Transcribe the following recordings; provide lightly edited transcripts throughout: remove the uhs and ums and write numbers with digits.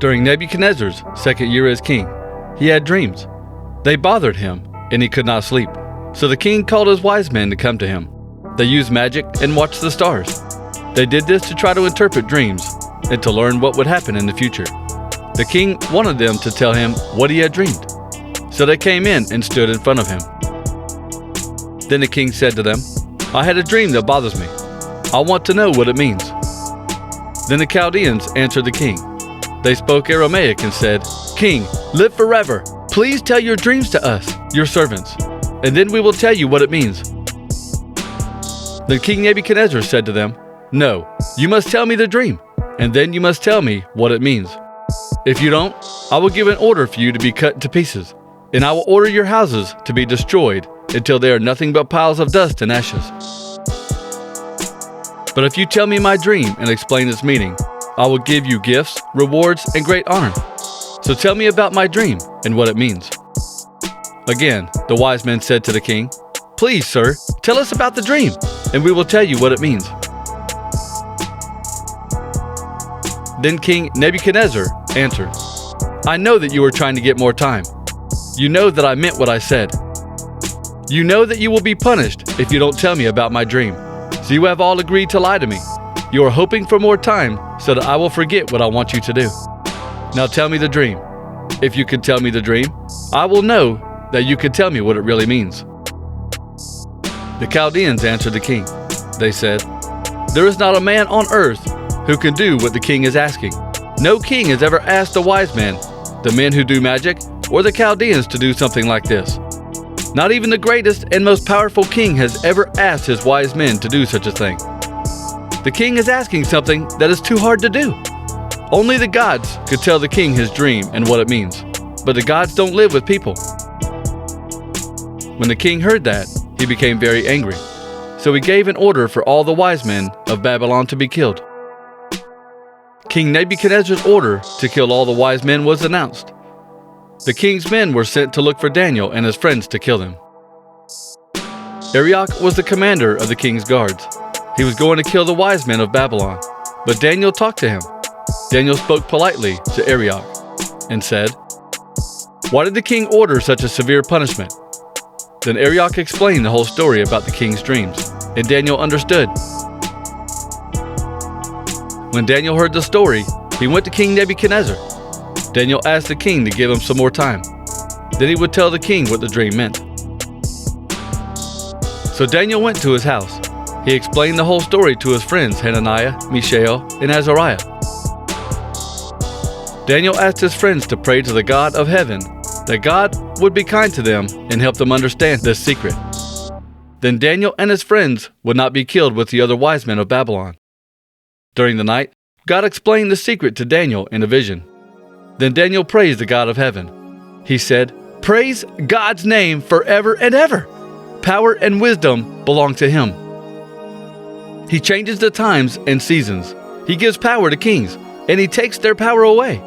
During Nebuchadnezzar's second year as king, he had dreams. They bothered him, and he could not sleep. So the king called his wise men to come to him. They used magic and watched the stars. They did this to try to interpret dreams and to learn what would happen in the future. The king wanted them to tell him what he had dreamed. So they came in and stood in front of him. Then the king said to them, "I had a dream that bothers me. I want to know what it means." Then the Chaldeans answered the king. They spoke Aramaic and said, "King, live forever. Please tell your dreams to us, your servants, and then we will tell you what it means." Then King Nebuchadnezzar said to them, "No, you must tell me the dream, and then you must tell me what it means. If you don't, I will give an order for you to be cut to pieces, and I will order your houses to be destroyed until they are nothing but piles of dust and ashes. But if you tell me my dream and explain its meaning, I will give you gifts, rewards, and great honor. So tell me about my dream and what it means." Again, the wise men said to the king, "Please, sir, tell us about the dream, and we will tell you what it means." Then King Nebuchadnezzar answered, "I know that you are trying to get more time. You know that I meant what I said. You know that you will be punished if you don't tell me about my dream. So you have all agreed to lie to me. You are hoping for more time so that I will forget what I want you to do. Now tell me the dream. If you can tell me the dream, I will know that you can tell me what it really means." The Chaldeans answered the king. They said, "There is not a man on earth who can do what the king is asking. No king has ever asked the wise men, the men who do magic, or the Chaldeans to do something like this. Not even the greatest and most powerful king has ever asked his wise men to do such a thing. The king is asking something that is too hard to do. Only the gods could tell the king his dream and what it means, but the gods don't live with people." When the king heard that, he became very angry. So he gave an order for all the wise men of Babylon to be killed. King Nebuchadnezzar's order to kill all the wise men was announced. The king's men were sent to look for Daniel and his friends to kill them. Arioch was the commander of the king's guards. He was going to kill the wise men of Babylon, but Daniel talked to him. Daniel spoke politely to Arioch and said, "Why did the king order such a severe punishment?" Then Arioch explained the whole story about the king's dreams, and Daniel understood. When Daniel heard the story, he went to King Nebuchadnezzar. Daniel asked the king to give him some more time. Then he would tell the king what the dream meant. So Daniel went to his house. He explained the whole story to his friends Hananiah, Mishael, and Azariah. Daniel asked his friends to pray to the God of heaven that God would be kind to them and help them understand this secret. Then Daniel and his friends would not be killed with the other wise men of Babylon. During the night, God explained the secret to Daniel in a vision. Then Daniel praised the God of heaven. He said, "Praise God's name forever and ever. Power and wisdom belong to him. He changes the times and seasons. He gives power to kings, and he takes their power away.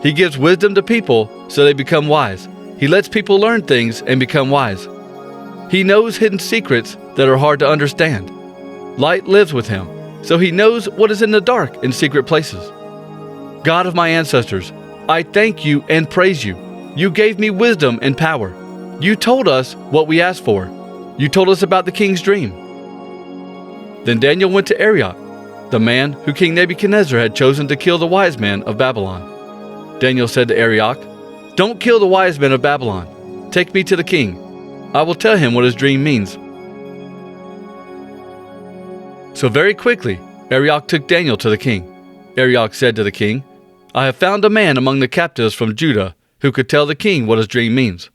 He gives wisdom to people so they become wise. He lets people learn things and become wise. He knows hidden secrets that are hard to understand. Light lives with him, so he knows what is in the dark in secret places. God of my ancestors, I thank you and praise you. You gave me wisdom and power. You told us what we asked for. You told us about the king's dream." Then Daniel went to Arioch, the man who King Nebuchadnezzar had chosen to kill the wise men of Babylon. Daniel said to Arioch, "Don't kill the wise men of Babylon. Take me to the king. I will tell him what his dream means." So very quickly, Arioch took Daniel to the king. Arioch said to the king, "I have found a man among the captives from Judah who could tell the king what his dream means."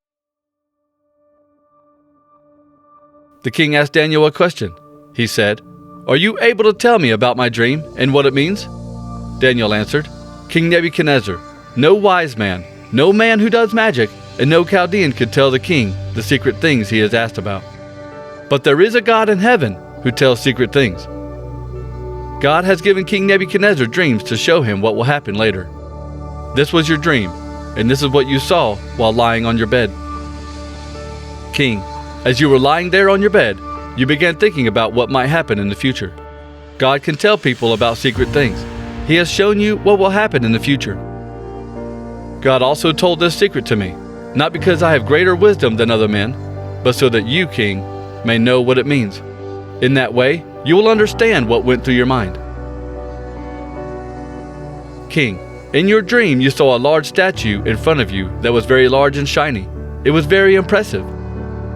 The king asked Daniel a question. He said, "Are you able to tell me about my dream and what it means?" Daniel answered, "King Nebuchadnezzar, no wise man, no man who does magic, and no Chaldean could tell the king the secret things he has asked about. But there is a God in heaven who tells secret things. God has given King Nebuchadnezzar dreams to show him what will happen later. This was your dream, and this is what you saw while lying on your bed. King, as you were lying there on your bed, you began thinking about what might happen in the future. God can tell people about secret things. He has shown you what will happen in the future. God also told this secret to me, not because I have greater wisdom than other men, but so that you, king, may know what it means. In that way, you will understand what went through your mind. King, in your dream you saw a large statue in front of you that was very large and shiny. It was very impressive.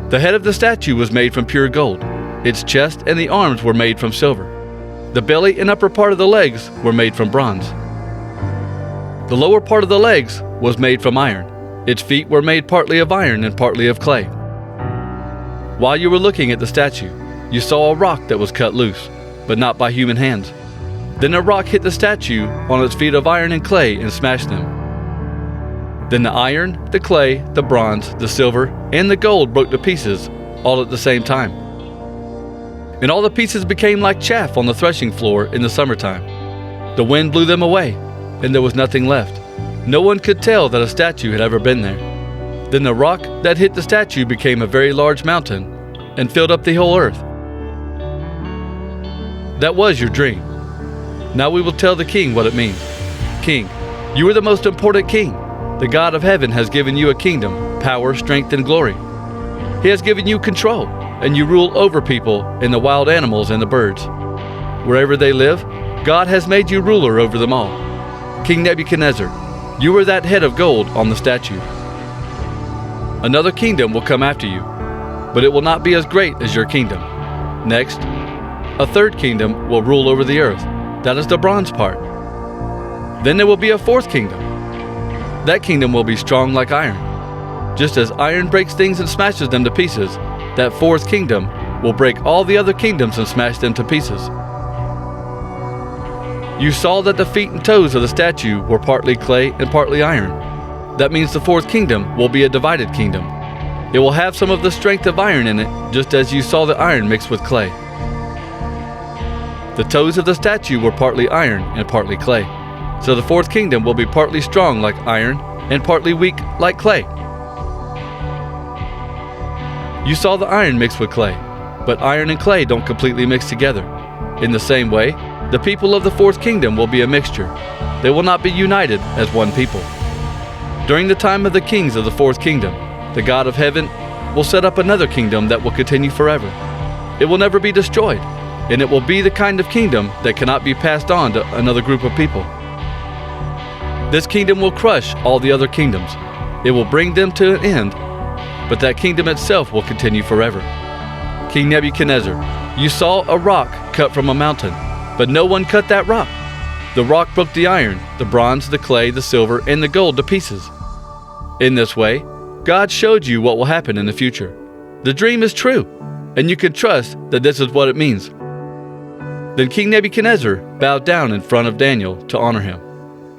The head of the statue was made from pure gold. Its chest and the arms were made from silver. The belly and upper part of the legs were made from bronze. The lower part of the legs was made from iron. Its feet were made partly of iron and partly of clay. While you were looking at the statue, you saw a rock that was cut loose, but not by human hands. Then a rock hit the statue on its feet of iron and clay and smashed them. Then the iron, the clay, the bronze, the silver, and the gold broke to pieces, all at the same time. And all the pieces became like chaff on the threshing floor in the summertime. The wind blew them away, and there was nothing left. No one could tell that a statue had ever been there. Then the rock that hit the statue became a very large mountain and filled up the whole earth. That was your dream. Now we will tell the king what it means. King, you are the most important king. The God of heaven has given you a kingdom, power, strength, and glory. He has given you control, and you rule over people and the wild animals and the birds. Wherever they live, God has made you ruler over them all. King Nebuchadnezzar, you are that head of gold on the statue. Another kingdom will come after you, but it will not be as great as your kingdom. Next, a third kingdom will rule over the earth. That is the bronze part. Then there will be a fourth kingdom. That kingdom will be strong like iron. Just as iron breaks things and smashes them to pieces, that fourth kingdom will break all the other kingdoms and smash them to pieces. You saw that the feet and toes of the statue were partly clay and partly iron. That means the fourth kingdom will be a divided kingdom. It will have some of the strength of iron in it, just as you saw the iron mixed with clay. The toes of the statue were partly iron and partly clay. So the fourth kingdom will be partly strong like iron and partly weak like clay. You saw the iron mixed with clay, but iron and clay don't completely mix together. In the same way, the people of the fourth kingdom will be a mixture. They will not be united as one people. During the time of the kings of the fourth kingdom, the God of heaven will set up another kingdom that will continue forever. It will never be destroyed, and it will be the kind of kingdom that cannot be passed on to another group of people. This kingdom will crush all the other kingdoms. It will bring them to an end, but that kingdom itself will continue forever. King Nebuchadnezzar, you saw a rock cut from a mountain, but no one cut that rock. The rock broke the iron, the bronze, the clay, the silver, and the gold to pieces. In this way, God showed you what will happen in the future. The dream is true, and you can trust that this is what it means. Then King Nebuchadnezzar bowed down in front of Daniel to honor him.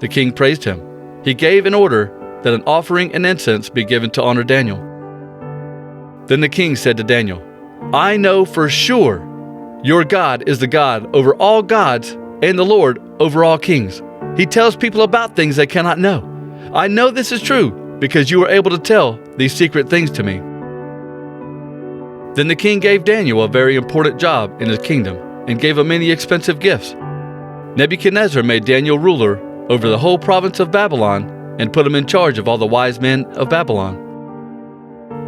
The king praised him. He gave an order that an offering and incense be given to honor Daniel. Then the king said to Daniel, I know for sure your God is the God over all gods and the Lord over all kings. He tells people about things they cannot know. I know this is true because you were able to tell these secret things to me. Then the king gave Daniel a very important job in his kingdom and gave him many expensive gifts. Nebuchadnezzar made Daniel ruler over the whole province of Babylon and put him in charge of all the wise men of Babylon.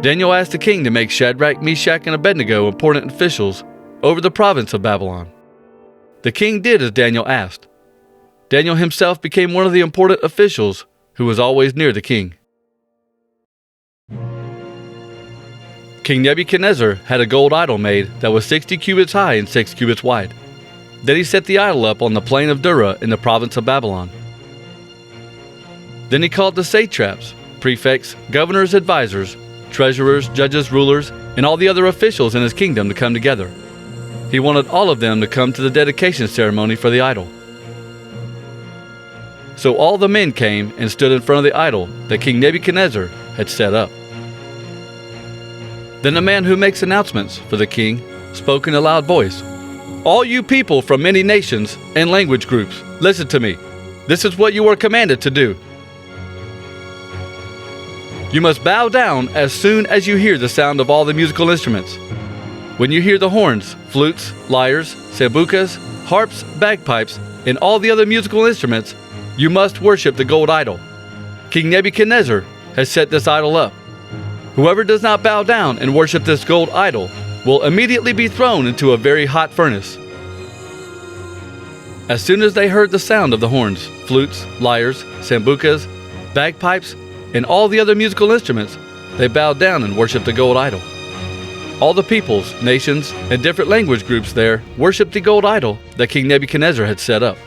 Daniel asked the king to make Shadrach, Meshach, and Abednego important officials over the province of Babylon. The king did as Daniel asked. Daniel himself became one of the important officials who was always near the king. King Nebuchadnezzar had a gold idol made that was 60 cubits high and 6 cubits wide. Then he set the idol up on the plain of Dura in the province of Babylon. Then he called the satraps, prefects, governors, advisors, treasurers, judges, rulers, and all the other officials in his kingdom to come together. He wanted all of them to come to the dedication ceremony for the idol. So all the men came and stood in front of the idol that King Nebuchadnezzar had set up. Then the man who makes announcements for the king spoke in a loud voice, All you people from many nations and language groups, listen to me. This is what you are commanded to do. You must bow down as soon as you hear the sound of all the musical instruments. When you hear the horns, flutes, lyres, sambucas, harps, bagpipes, and all the other musical instruments, you must worship the gold idol. King Nebuchadnezzar has set this idol up. Whoever does not bow down and worship this gold idol will immediately be thrown into a very hot furnace." As soon as they heard the sound of the horns, flutes, lyres, sambucas, bagpipes, and all the other musical instruments, they bowed down and worshiped the gold idol. All the peoples, nations, and different language groups there worshiped the gold idol that King Nebuchadnezzar had set up.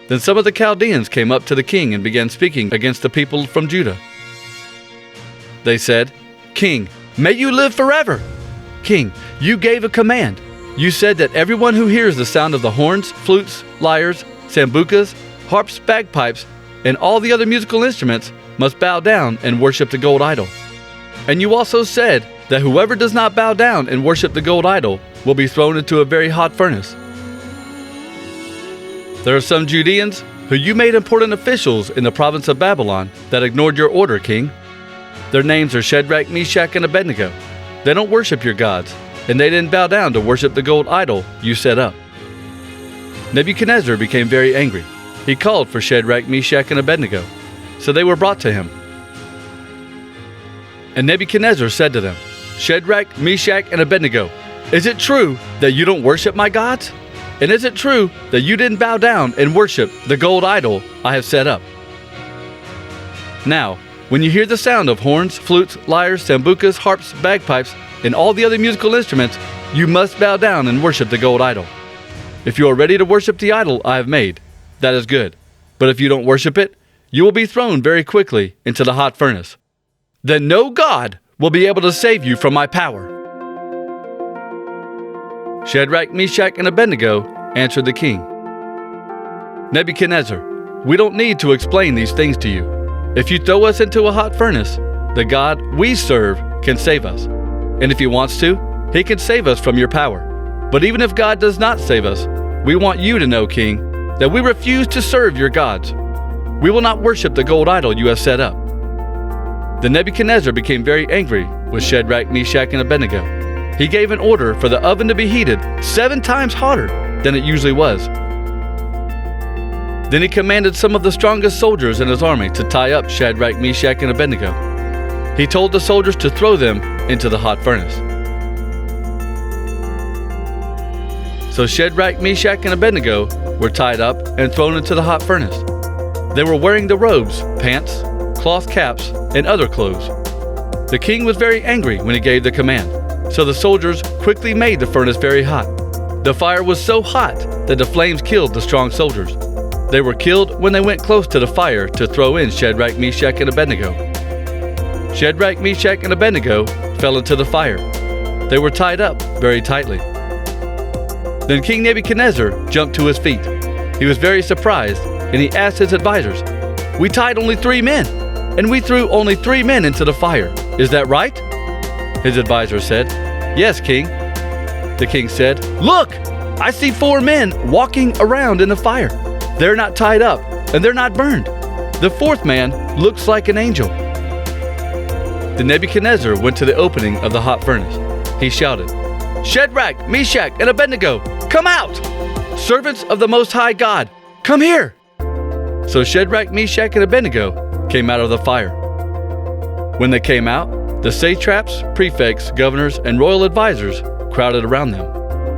Then some of the Chaldeans came up to the king and began speaking against the people from Judah. They said, "King, may you live forever! King, you gave a command. You said that everyone who hears the sound of the horns, flutes, lyres, sambucas, harps, bagpipes, and all the other musical instruments must bow down and worship the gold idol. And you also said that whoever does not bow down and worship the gold idol will be thrown into a very hot furnace. There are some Judeans who you made important officials in the province of Babylon that ignored your order, king. Their names are Shadrach, Meshach, and Abednego. They don't worship your gods, and they didn't bow down to worship the gold idol you set up." Nebuchadnezzar became very angry. He called for Shadrach, Meshach, and Abednego, so they were brought to him. And Nebuchadnezzar said to them, "Shadrach, Meshach, and Abednego, is it true that you don't worship my gods? And is it true that you didn't bow down and worship the gold idol I have set up? Now, when you hear the sound of horns, flutes, lyres, sambucas, harps, bagpipes, and all the other musical instruments, you must bow down and worship the gold idol. If you are ready to worship the idol I have made, that is good. But if you don't worship it, you will be thrown very quickly into the hot furnace. Then no God will be able to save you from my power." Shadrach, Meshach, and Abednego answered the king, "Nebuchadnezzar, we don't need to explain these things to you. If you throw us into a hot furnace, the God we serve can save us. And if he wants to, he can save us from your power. But even if God does not save us, we want you to know, king, that we refuse to serve your gods. We will not worship the gold idol you have set up." Then Nebuchadnezzar became very angry with Shadrach, Meshach, and Abednego. He gave an order for the oven to be heated 7 times hotter than it usually was. Then he commanded some of the strongest soldiers in his army to tie up Shadrach, Meshach, and Abednego. He told the soldiers to throw them into the hot furnace. So Shadrach, Meshach, and Abednego were tied up and thrown into the hot furnace. They were wearing the robes, pants, cloth caps, and other clothes. The king was very angry when he gave the command, so the soldiers quickly made the furnace very hot. The fire was so hot that the flames killed the strong soldiers. They were killed when they went close to the fire to throw in Shadrach, Meshach, and Abednego. Shadrach, Meshach, and Abednego fell into the fire. They were tied up very tightly. Then King Nebuchadnezzar jumped to his feet. He was very surprised, and he asked his advisors, "We tied only 3 men, and we threw only 3 men into the fire. Is that right?" His advisor said, "Yes, king." The king said, "Look, I see 4 men walking around in the fire. They're not tied up, and they're not burned. The 4th man looks like an angel." Then Nebuchadnezzar went to the opening of the hot furnace. He shouted, "Shadrach, Meshach, and Abednego, come out! Servants of the Most High God, come here!" So Shadrach, Meshach, and Abednego came out of the fire. When they came out, the satraps, prefects, governors, and royal advisors crowded around them.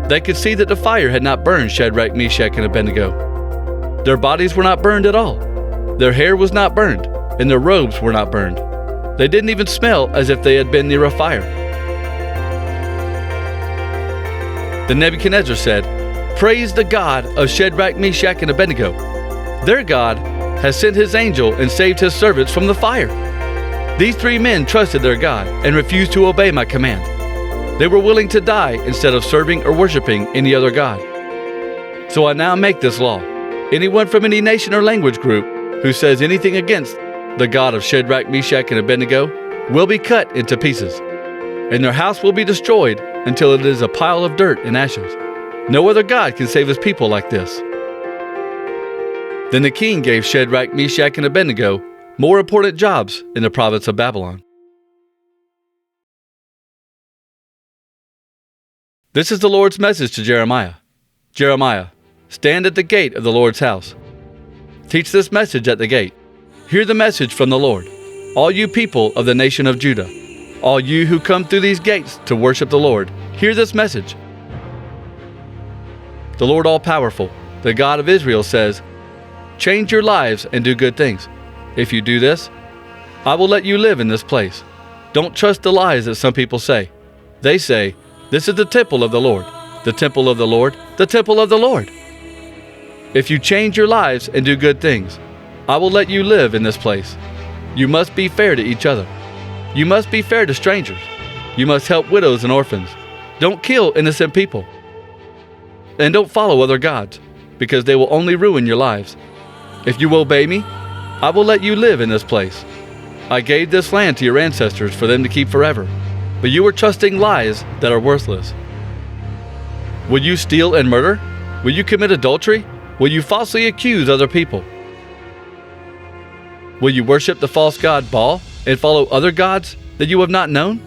They could see that the fire had not burned Shadrach, Meshach, and Abednego. Their bodies were not burned at all. Their hair was not burned, and their robes were not burned. They didn't even smell as if they had been near a fire. Then Nebuchadnezzar said, "Praise the God of Shadrach, Meshach, and Abednego. Their God has sent his angel and saved his servants from the fire. These 3 men trusted their God and refused to obey my command. They were willing to die instead of serving or worshiping any other god. So I now make this law. Anyone from any nation or language group who says anything against the God of Shadrach, Meshach, and Abednego will be cut into pieces, and their house will be destroyed until it is a pile of dirt and ashes. No other God can save his people like this." Then the king gave Shadrach, Meshach, and Abednego more important jobs in the province of Babylon. This is the Lord's message to Jeremiah. Jeremiah, Stand at the gate of the Lord's house. Teach this message at the gate. Hear the message from the Lord, all you people of the nation of Judah. All you who come through these gates to worship the Lord, hear this message. The Lord all-powerful, the God of Israel says, change your lives and do good things. If you do this, I will let you live in this place. Don't trust the lies that some people say. They say, this is the temple of the Lord, the temple of the Lord, the temple of the Lord. If you change your lives and do good things, I will let you live in this place. You must be fair to each other. You must be fair to strangers. You must help widows and orphans. Don't kill innocent people. And don't follow other gods, because they will only ruin your lives. If you obey me, I will let you live in this place. I gave this land to your ancestors for them to keep forever, but you are trusting lies that are worthless. Will you steal and murder? Will you commit adultery? Will you falsely accuse other people? Will you worship the false god Baal and follow other gods that you have not known?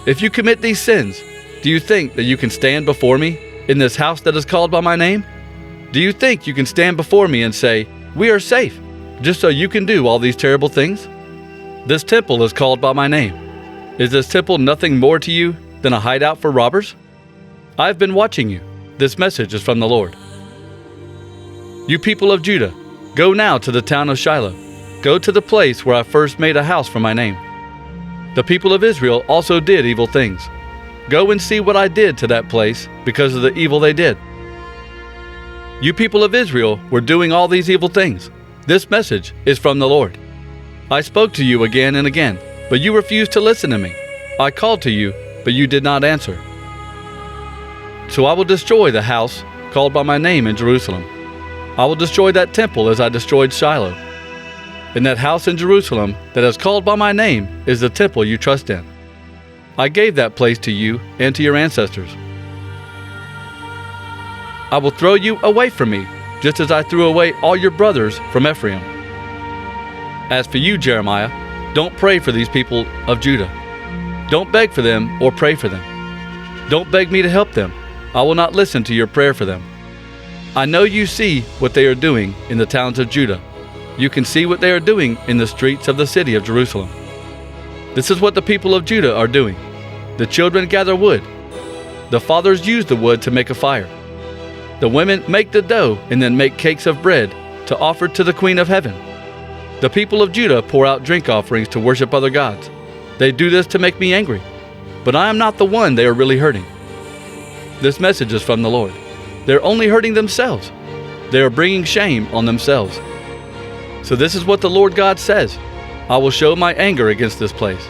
If you commit these sins, do you think that you can stand before me in this house that is called by my name? Do you think you can stand before me and say, we are safe, just so you can do all these terrible things? This temple is called by my name. Is this temple nothing more to you than a hideout for robbers? I've been watching you. This message is from the Lord. You people of Judah, go now to the town of Shiloh. Go to the place where I first made a house for my name. The people of Israel also did evil things. Go and see what I did to that place because of the evil they did. You people of Israel were doing all these evil things. This message is from the Lord. I spoke to you again and again, but you refused to listen to me. I called to you, but you did not answer. So I will destroy the house called by my name in Jerusalem. I will destroy that temple as I destroyed Shiloh. And that house in Jerusalem that is called by my name is the temple you trust in. I gave that place to you and to your ancestors. I will throw you away from me, just as I threw away all your brothers from Ephraim. As for you, Jeremiah, don't pray for these people of Judah. Don't beg for them or pray for them. Don't beg me to help them. I will not listen to your prayer for them. I know you see what they are doing in the towns of Judah. You can see what they are doing in the streets of the city of Jerusalem. This is what the people of Judah are doing. The children gather wood. The fathers use the wood to make a fire. The women make the dough and then make cakes of bread to offer to the Queen of Heaven. The people of Judah pour out drink offerings to worship other gods. They do this to make me angry, but I am not the one they are really hurting. This message is from the Lord. They're only hurting themselves. They are bringing shame on themselves. So this is what the Lord God says. I will show my anger against this place.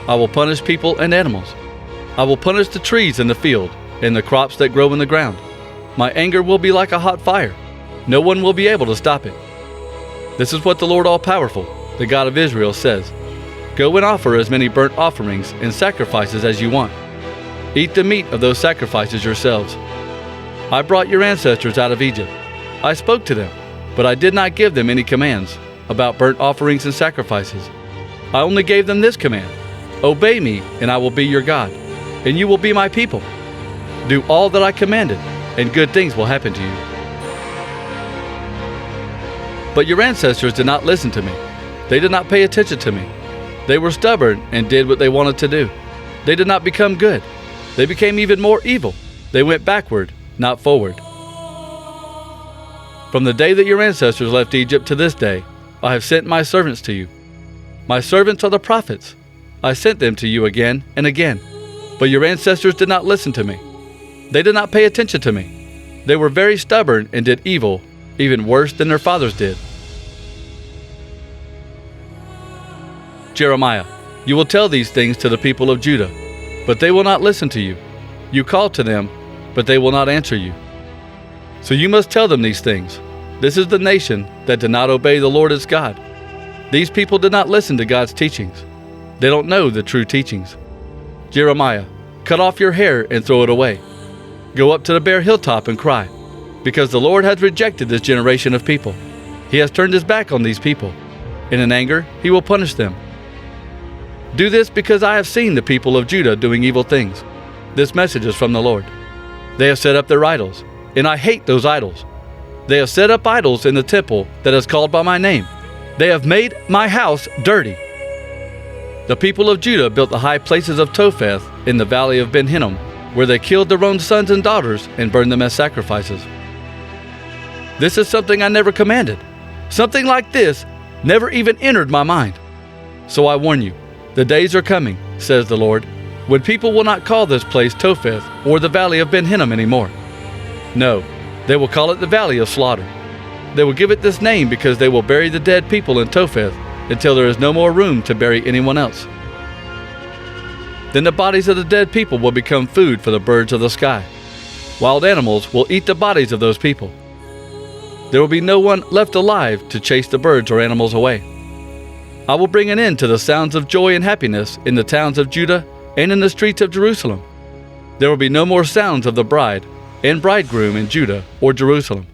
I will punish people and animals. I will punish the trees in the field and the crops that grow in the ground. My anger will be like a hot fire. No one will be able to stop it. This is what the Lord all-powerful, the God of Israel, says. Go and offer as many burnt offerings and sacrifices as you want. Eat the meat of those sacrifices yourselves. I brought your ancestors out of Egypt. I spoke to them, but I did not give them any commands about burnt offerings and sacrifices. I only gave them this command: obey me, and I will be your God, and you will be my people. Do all that I commanded, and good things will happen to you. But your ancestors did not listen to me. They did not pay attention to me. They were stubborn and did what they wanted to do. They did not become good. They became even more evil. They went backward, not forward. From the day that your ancestors left Egypt to this day, I have sent my servants to you. My servants are the prophets. I sent them to you again and again, but your ancestors did not listen to me. They did not pay attention to me. They were very stubborn and did evil, even worse than their fathers did. Jeremiah, you will tell these things to the people of Judah, but they will not listen to you. You call to them, but they will not answer you. So you must tell them these things. This is the nation that did not obey the Lord its God. These people did not listen to God's teachings. They don't know the true teachings. Jeremiah, cut off your hair and throw it away. Go up to the bare hilltop and cry, because the Lord has rejected this generation of people. He has turned his back on these people, and in anger he will punish them. Do this because I have seen the people of Judah doing evil things. This message is from the Lord. They have set up their idols. and I hate those idols. They have set up idols in the temple that is called by my name. They have made my house dirty. The people of Judah built the high places of Topheth in the valley of Ben Hinnom, where they killed their own sons and daughters and burned them as sacrifices. This is something I never commanded. Something like this never even entered my mind. So I warn you, the days are coming, says the Lord, when people will not call this place Topheth or the valley of Ben Hinnom anymore. No, they will call it the valley of slaughter. They will give it this name because they will bury the dead people in Topheth until there is no more room to bury anyone else. Then the bodies of the dead people will become food for the birds of the sky. Wild animals will eat the bodies of those people. There will be no one left alive to chase the birds or animals away. I will bring an end to the sounds of joy and happiness in the towns of Judah and in the streets of Jerusalem. There will be no more sounds of the bride and bridegroom in Judah or Jerusalem.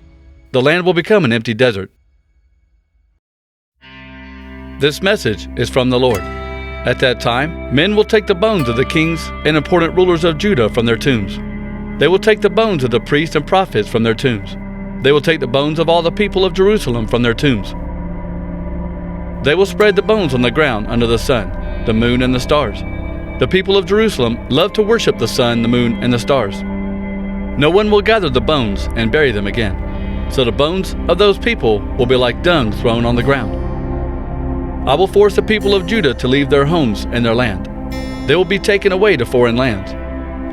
The land will become an empty desert. This message is from the Lord. At that time, men will take the bones of the kings and important rulers of Judah from their tombs. They will take the bones of the priests and prophets from their tombs. They will take the bones of all the people of Jerusalem from their tombs. They will spread the bones on the ground under the sun, the moon, and the stars. The people of Jerusalem love to worship the sun, the moon, and the stars. No one will gather the bones and bury them again. So the bones of those people will be like dung thrown on the ground. I will force the people of Judah to leave their homes and their land. They will be taken away to foreign lands.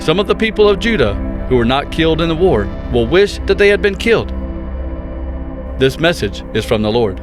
Some of the people of Judah who were not killed in the war will wish that they had been killed. This message is from the Lord.